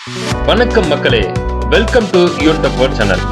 வணக்கம் மக்களே, welcome to YouTube channel.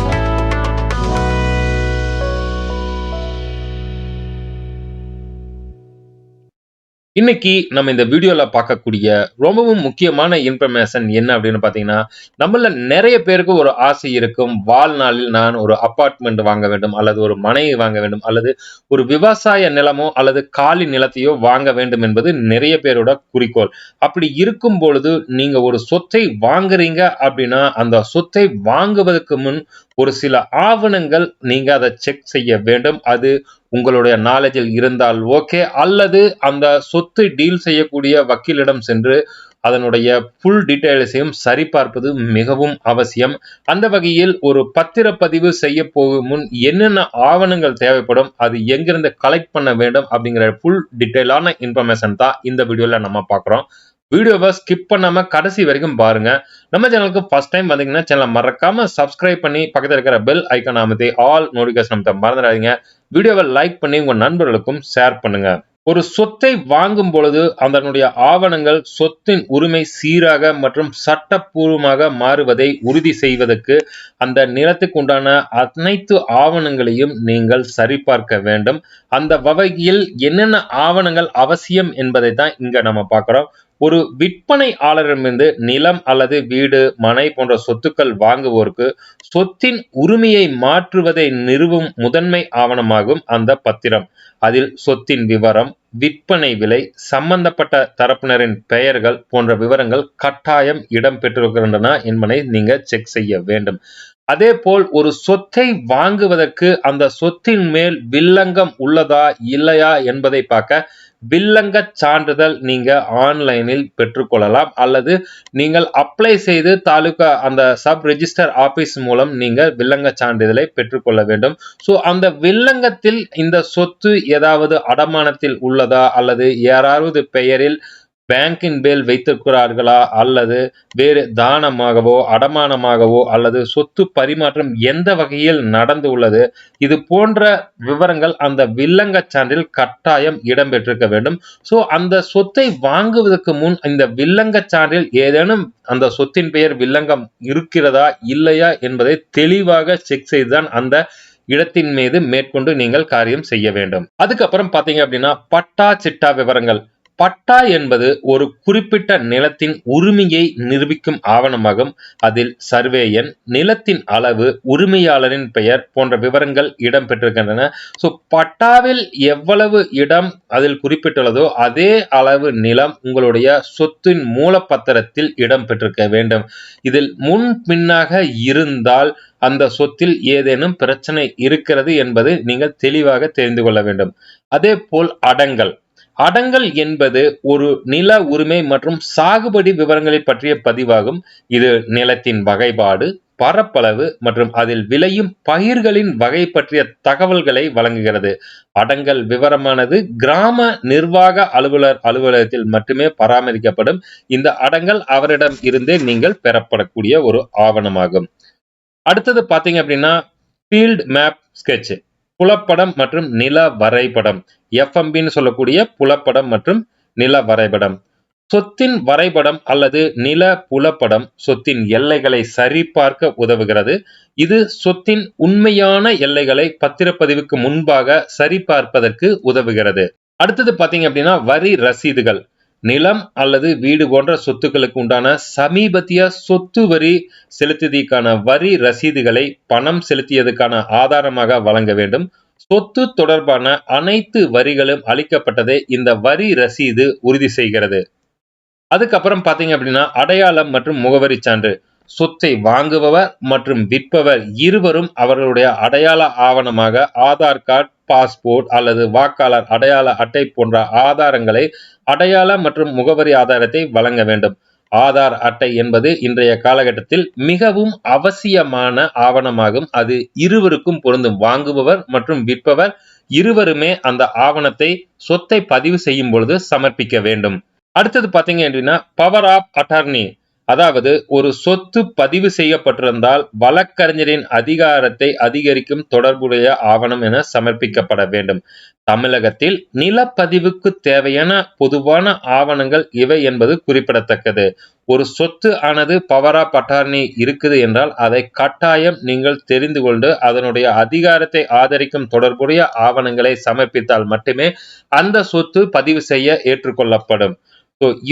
இன்னைக்கு நம்ம இந்த வீடியோல பார்க்கக்கூடிய ரொம்பவும் முக்கியமான இன்ஃபர்மேஷன் என்ன அப்படின்னு பார்த்தீங்கன்னா, நம்மள நெறைய பேருக்கு ஒரு ஆசை இருக்கும். வாழ்நாளில் நான் ஒரு அபார்ட்மெண்ட் வாங்க வேண்டும், அல்லது ஒரு மனை வாங்க வேண்டும், அல்லது ஒரு விவசாய நிலமோ அல்லது காலி நிலத்தையோ வாங்க வேண்டும் என்பது நெறைய பேரோட குறிக்கோள். அப்படி இருக்கும் பொழுது நீங்க ஒரு சொத்தை வாங்குறீங்க அப்படின்னா, அந்த சொத்தை வாங்குவதற்கு முன் ஒரு சில ஆவணங்கள் நீங்க அத செக் செய்ய வேண்டும். அது உங்களுடைய நாலேஜில் இருந்தால் ஓகே. அல்லது அந்த சொத்து டீல் செய்யக்கூடிய வக்கீலிடம் சென்று அதனுடைய ஃபுல் டீட்டெயில்ஸையும் சரிபார்ப்பது மிகவும் அவசியம். அந்த வகையில் ஒரு பத்திரப்பதிவு செய்ய போகும் முன் என்னென்ன ஆவணங்கள் தேவைப்படும், அது எங்கிருந்து கலெக்ட் பண்ண வேண்டும் அப்படிங்கிற ஃபுல் டீட்டெயிலான இன்ஃபர்மேஷன் தான் இந்த வீடியோல நம்ம பார்க்குறோம். வீடியோவை ஸ்கிப் பண்ணாம கடைசி வரைக்கும் பாருங்க. நம்ம சேனலுக்கு ஃபர்ஸ்ட் டைம் வந்தீங்கன்னா சேனலை மறக்காம சப்ஸ்கிரைப் பண்ணி பக்கத்தில் இருக்கிற பெல் ஐக்கான் அமைத்து ஆல் நோட்டிபிகேஷன் அமைத்த மறந்துடாதீங்க. வீடியோவை லைக் பண்ணி உங்க நண்பர்களுக்கும் ஷேர் பண்ணுங்க. ஒரு சொத்தை வாங்கும் பொழுது அதனுடைய ஆவணங்கள் சொத்தின் உரிமை சீராக மற்றும் சட்டப்பூர்வமாக மாறுவதை உறுதி செய்வதற்கு அந்த நிலத்துக்கு உண்டான அனைத்து ஆவணங்களையும் நீங்கள் சரிபார்க்க வேண்டும். அந்த வகையில் என்னென்ன ஆவணங்கள் அவசியம் என்பதை தான் இங்க நம்ம பார்க்கிறோம். ஒரு விற்பனையாளரிடமிருந்து நிலம் அல்லது வீடு, மனை போன்ற சொத்துக்கள் வாங்குவோருக்கு சொத்தின் உரிமையை மாற்றுவதை நிறுவும் முதன்மை ஆவணமாகும் அந்த பத்திரம். அதில் சொத்தின் விவரம், விற்பனை விலை, சம்பந்தப்பட்ட தரப்பினரின் பெயர்கள் போன்ற விவரங்கள் கட்டாயம் இடம் பெற்றிருக்கின்றன என்பதை நீங்க செக் செய்ய வேண்டும். அதே போல் ஒரு சொத்தை வாங்குவதற்கு அந்த சொத்தின் மேல் வில்லங்கம் உள்ளதா இல்லையா என்பதை பார்க்க வில்லங்க சான்றிதழ் நீங்க ஆன்லைனில் பெற்றுக்கொள்ளலாம். அல்லது நீங்கள் அப்ளை செய்து தாலுகா அந்த சப் ரெஜிஸ்டர் ஆபீஸ் மூலம் நீங்க வில்லங்க சான்றிதழை பெற்றுக்கொள்ள வேண்டும். ஸோ அந்த வில்லங்கத்தில் இந்த சொத்து ஏதாவது அடமானத்தில் உள்ளதா, அல்லது யாராவது பெயரில் பேங்கின் மேல் வைத்திருக்கிறார்களா, அல்லது வேறு தானமாகவோ அடமானமாகவோ அல்லது சொத்து பரிமாற்றம் எந்த வகையில் நடந்து உள்ளது, இது போன்ற விவரங்கள் அந்த வில்லங்க சான்றில் கட்டாயம் இடம்பெற்றிருக்க வேண்டும். ஸோ அந்த சொத்தை வாங்குவதற்கு முன் இந்த வில்லங்க சான்றில் ஏதேனும் அந்த சொத்தின் பெயர் வில்லங்கம் இருக்கிறதா இல்லையா என்பதை தெளிவாக செக் செய்துதான் அந்த இடத்தின் மீது மேற்கொண்டு நீங்கள் காரியம் செய்ய வேண்டும். அதுக்கப்புறம் பாத்தீங்க அப்படின்னா பட்டா சிட்டா விவரங்கள். பட்டா என்பது ஒரு குறிப்பிட்ட நிலத்தின் உரிமையை நிரூபிக்கும் ஆவணமாகும். அதில் சர்வே எண், நிலத்தின் அளவு, உரிமையாளரின் பெயர் போன்ற விவரங்கள் இடம்பெற்றிருக்கின்றன. ஸோ பட்டாவில் எவ்வளவு இடம் அதில் குறிப்பிட்டுள்ளதோ அதே அளவு நிலம் உங்களுடைய சொத்தின் மூலப்பத்திரத்தில் இடம்பெற்றிருக்க வேண்டும். இதில் முன் பின்னாக இருந்தால் அந்த சொத்தில் ஏதேனும் பிரச்சனை இருக்கிறது என்பது நீங்கள் தெளிவாக தெரிந்து கொள்ள வேண்டும். அதே போல் அடங்கல். அடங்கல் என்பது ஒரு நில உரிமை மற்றும் சாகுபடி விவரங்களை பற்றிய பதிவாகும். இது நிலத்தின் வகைப்பாடு, பரப்பளவு மற்றும் அதில் விளையும் பயிர்களின் வகை பற்றிய தகவல்களை வழங்குகிறது. அடங்கல் விவரமானது கிராம நிர்வாக அலுவலகத்தில் மட்டுமே பராமரிக்கப்படும். இந்த அடங்கல் அவரிடம் இருந்தே நீங்கள் பெறப்படக்கூடிய ஒரு ஆவணமாகும். அடுத்தது பாத்தீங்க அப்படின்னா ஃபீல்ட் மேப் ஸ்கெட்ச், புலப்படம் மற்றும் நில வரைபடம். எஃப்எம்பின்னு சொல்லக்கூடிய புலப்படம் மற்றும் நில வரைபடம். சொத்தின் வரைபடம் அல்லது நில புலப்படம் சொத்தின் எல்லைகளை சரிபார்க்க உதவுகிறது. இது சொத்தின் உண்மையான எல்லைகளை பத்திரப்பதிவுக்கு முன்பாக சரிபார்ப்பதற்கு உதவுகிறது. அடுத்தது பாத்தீங்க அப்படின்னா வரி ரசீதுகள். நிலம் அல்லது வீடு போன்ற சொத்துக்களுக்கு உண்டான சமீபத்திய சொத்து வரி செலுத்தியதற்கான வரி ரசீதுகளை பணம் செலுத்தியதுக்கான ஆதாரமாக வழங்க வேண்டும். சொத்து தொடர்பான அனைத்து வரிகளும் அளிக்கப்பட்டதை இந்த வரி ரசீது உறுதி செய்கிறது. அதுக்கப்புறம் பாத்தீங்க அப்படின்னா அடையாளம் மற்றும் முகவரி சான்று. சொத்தை வாங்குபவர் மற்றும் விற்பவர் இருவரும் அவர்களுடைய அடையாள ஆவணமாக ஆதார் கார்டு, பாஸ்போர்ட் அல்லது வாக்காளர் அடையாள அட்டை போன்ற ஆதாரங்களை அடையாள மற்றும் முகவரி ஆதாரத்தை வழங்க வேண்டும். ஆதார் அட்டை என்பது இன்றைய காலகட்டத்தில் மிகவும் அவசியமான ஆவணமாகும். அது இருவருக்கும் பொருந்தும். வாங்குபவர் மற்றும் விற்பவர் இருவருமே அந்த ஆவணத்தை சொத்தை பதிவு செய்யும் பொழுது சமர்ப்பிக்க வேண்டும். அடுத்தது பாத்தீங்க அப்படின்னா பவர் ஆஃப் அட்டார்னி. அதாவது ஒரு சொத்து பதிவு செய்யப்பட்டிருந்தால் வழக்கறிஞரின் அதிகாரத்தை அதிகரிக்கும் தொடர்புடைய ஆவணம் என சமர்ப்பிக்கப்பட வேண்டும். தமிழகத்தில் நிலப்பதிவுக்கு தேவையான பொதுவான ஆவணங்கள் இவை என்பது குறிப்பிடத்தக்கது. ஒரு சொத்து ஆனது பவர் ஆஃப் அட்டார்னி இருக்குது என்றால் அதை கட்டாயம் நீங்கள் தெரிந்து கொண்டு அதனுடைய அதிகாரத்தை ஆதரிக்கும் தொடர்புடைய ஆவணங்களை சமர்ப்பித்தால் மட்டுமே அந்த சொத்து பதிவு செய்ய ஏற்றுக்கொள்ளப்படும்.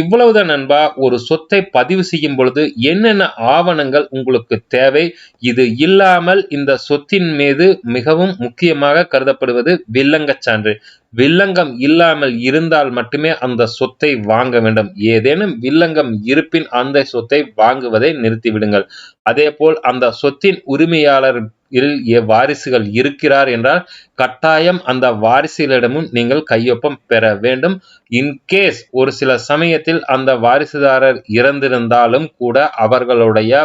இவ்வளவுதான் நண்பா. ஒரு சொத்தை பதிவு செய்யும் பொழுது என்னென்ன ஆவணங்கள் உங்களுக்கு தேவை? இது இல்லாமல் இந்த சொத்தின் மீது மிகவும் முக்கியமாக கருதப்படுவது வில்லங்கச் சான்று. வில்லங்கம் இல்லாமல் இருந்தால் மட்டுமே அந்த சொத்தை வாங்க வேண்டும். ஏதேனும் வில்லங்கம் இருப்பின் அந்த சொத்தை வாங்குவதை நிறுத்திவிடுங்கள். அதேபோல் அந்த சொத்தின் உரிமையாளர் வாரிசுகள் இருக்கிறார் என்றால் கட்டாயம் அந்த வாரிசுகளிடமும் நீங்கள் கையொப்பம் பெற வேண்டும். இன்கேஸ் ஒரு சில சமயத்தில் அந்த வாரிசுதாரர் இறந்திருந்தாலும் கூட அவர்களுடைய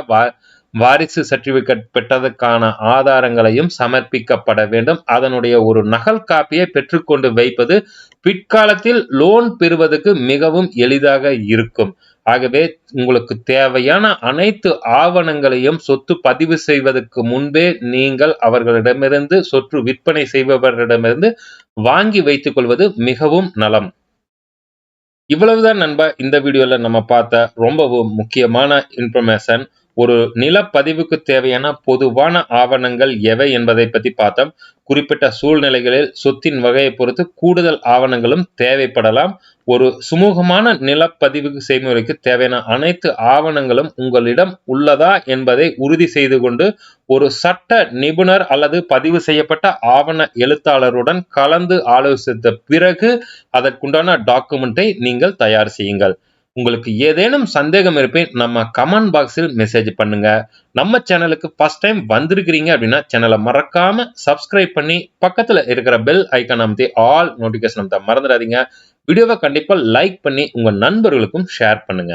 வாரிசு சர்டிபிகேட் பெற்றதற்கான ஆதாரங்களையும் சமர்ப்பிக்கப்பட வேண்டும். அதனுடைய ஒரு நகல் காப்பியை பெற்றுக்கொண்டு வைப்பது பிற்காலத்தில் லோன் பெறுவதற்கு மிகவும் எளிதாக இருக்கும். ஆகவே உங்களுக்கு தேவையான அனைத்து ஆவணங்களையும் சொத்து பதிவு செய்வதற்கு முன்பே நீங்கள் அவர்களிடமிருந்து சொத்து விற்பனை செய்பவர்களிடமிருந்து வாங்கி வைத்துக் கொள்வது மிகவும் நலம். இவ்வளவுதான் நண்பா இந்த வீடியோல நம்ம பார்த்த ரொம்பவும் முக்கியமான இன்ஃபர்மேஷன். ஒரு நிலப்பதிவுக்கு தேவையான பொதுவான ஆவணங்கள் எவை என்பதை பத்தி பார்த்தோம். குறிப்பிட்ட சூழ்நிலைகளில் சொத்தின் வகையை பொறுத்து கூடுதல் ஆவணங்களும் தேவைப்படலாம். ஒரு சுமூகமான நிலப்பதிவு செய்முறைக்கு தேவையான அனைத்து ஆவணங்களும் உங்களிடம் உள்ளதா என்பதை உறுதி செய்து கொண்டு ஒரு சட்ட நிபுணர் அல்லது பதிவு செய்யப்பட்ட ஆவண எழுத்தாளருடன் கலந்து ஆலோசித்த பிறகு அதற்குண்டான டாக்குமெண்ட்டை நீங்கள் தயார் செய்யுங்கள். உங்களுக்கு ஏதேனும் சந்தேகம் இருப்பின் நம்ம கமெண்ட் பாக்ஸில் மெசேஜ் பண்ணுங்க. நம்ம சேனலுக்கு ஃபர்ஸ்ட் டைம் வந்திருக்கிறீங்க அப்படின்னா சேனலை மறக்காம சப்ஸ்கிரைப் பண்ணி பக்கத்துல இருக்கிற பெல் ஐக்கான் அமைத்தி ஆல் நோட்டிபிகேஷன் அமைத்த மறந்துடாதீங்க. வீடியோவை கண்டிப்பா லைக் பண்ணி உங்க நண்பர்களுக்கும் ஷேர் பண்ணுங்க.